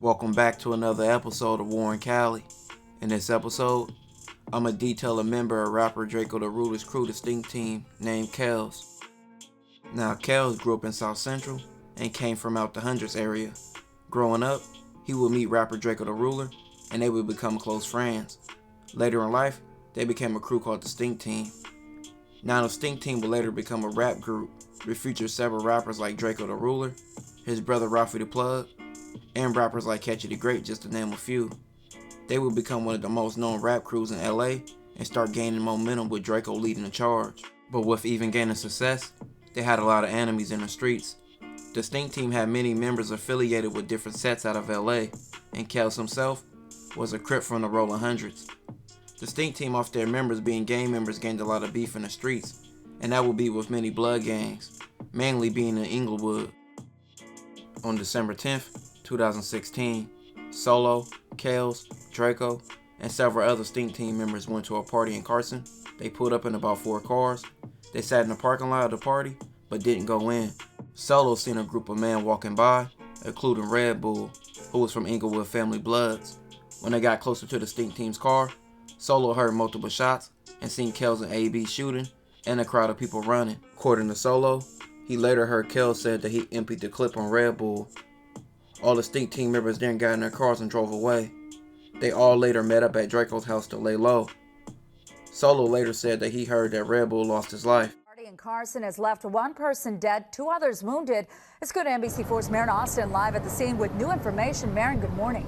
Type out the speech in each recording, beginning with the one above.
Welcome back to another episode of War in Cali. In this episode, I'ma detail a member of rapper Drakeo the Ruler's crew, the Stinc team, named Kellz. Now, Kellz grew up in South Central and came from out the Hundreds area. Growing up, he would meet rapper Drakeo the Ruler, and they would become close friends. Later in life, they became a crew called the Stinc team. Now, the Stinc team would later become a rap group, which featured several rappers like Drakeo the Ruler, his brother Ralphie the Plug, and rappers like Catchy the Great, just to name a few. They would become one of the most known rap crews in LA and start gaining momentum with Drakeo leading the charge. But with even gaining success, they had a lot of enemies in the streets. The Stinc team had many members affiliated with different sets out of LA, and Kellz himself was a Crip from the Rollin hundreds. The Stinc team, off their members being gang members, gained a lot of beef in the streets, and that would be with many blood gangs, mainly being in Inglewood. On December 10th, 2016, Solo, Kellz, Drakeo, and several other Stinc team members went to a party in Carson. They pulled up in about 4 cars. They sat in the parking lot of the party, but didn't go in. Solo seen a group of men walking by, including Red Bull, who was from Inglewood family bloods. When they got closer to the Stinc team's car, Solo heard multiple shots and seen Kellz and AB shooting and a crowd of people running. According to Solo, he later heard Kellz said that he emptied the clip on Red Bull. All the Stinc team members then got in their cars and drove away. They all later met up at Drakeo's house to lay low. Solo later said that he heard that Red Bull lost his life. Party in Carson has left one person dead, 2 others wounded. Let's go to NBC4's Marin Austin live at the scene with new information. Marin, good morning.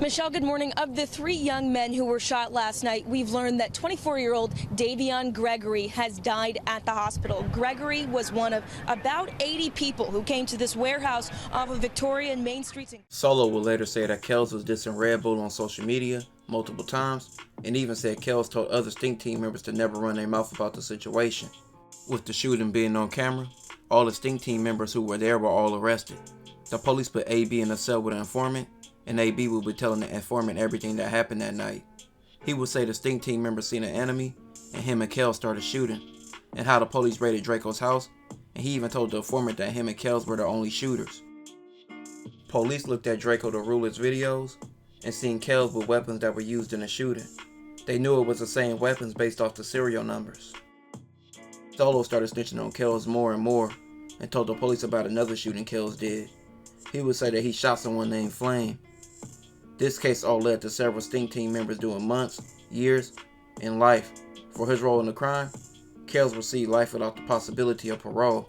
Michelle, good morning. Of the 3 young men who were shot last night, we've learned that 24-year-old Davion Gregory has died at the hospital. Gregory was one of about 80 people who came to this warehouse off of Victoria and Main Streets. Solo would later say that Kellz was dissing Red Bull on social media multiple times, and even said Kellz told other Stinc team members to never run their mouth about the situation. With the shooting being on camera, all the Stinc team members who were there were all arrested. The police put AB in a cell with an informant, and AB would be telling the informant everything that happened that night. He would say the Stinc team members seen an enemy, and him and Kellz started shooting, and how the police raided Drakeo's house, and he even told the informant that him and Kellz were the only shooters. Police looked at Drakeo the Ruler's videos, and seen Kellz with weapons that were used in the shooting. They knew it was the same weapons based off the serial numbers. Solo started snitching on Kellz more and more, and told the police about another shooting Kellz did. He would say that he shot someone named Flame. This case all led to several Stinc team members doing months, years, and life. For his role in the crime, Kellz received life without the possibility of parole.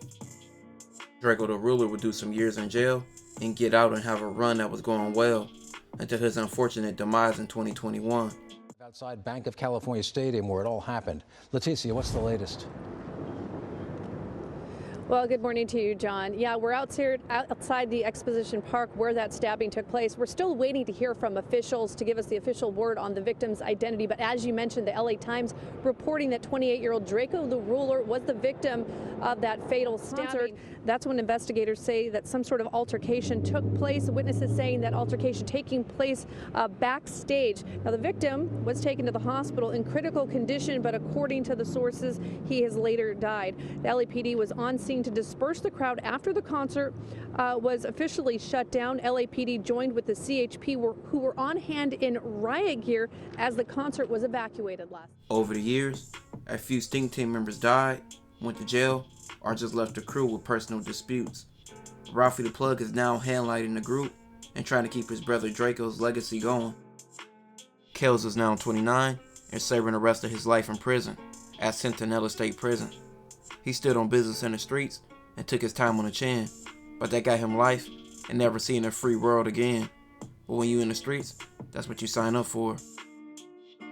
Drakeo the Ruler would do some years in jail and get out and have a run that was going well, until his unfortunate demise in 2021. Outside Bank of California Stadium where it all happened. Leticia, what's the latest? Well, good morning to you, John. Yeah, we're outside the Exposition Park where that stabbing took place. We're still waiting to hear from officials to give us the official word on the victim's identity. But as you mentioned, the LA Times reporting that 28-year-old Drakeo the Ruler was the victim of that fatal stabbing. That's when investigators say that some sort of altercation took place. Witnesses saying that altercation taking place backstage. Now, the victim was taken to the hospital in critical condition, but according to the sources, he has later died. The LAPD was on scene to disperse the crowd after the concert was officially shut down. LAPD joined with the CHP who were on hand in riot gear as the concert was evacuated last. Over the years, a few Stinc team members died, went to jail, or just left the crew with personal disputes. Ralphie the Plug is now handlighting the group and trying to keep his brother Drakeo's legacy going. Kellz is now 29 and serving the rest of his life in prison at Centinela State Prison. He stood on business in the streets and took his time on the chin, but that got him life and never seeing a free world again. But when you in the streets, that's what you sign up for.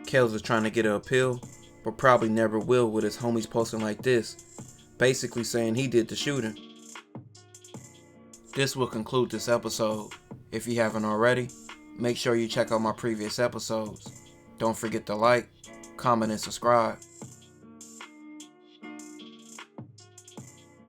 Kellz is trying to get an appeal, but probably never will, with his homies posting like this, basically saying he did the shooting. This will conclude this episode. If you haven't already, make sure you check out my previous episodes. Don't forget to like, comment, and subscribe.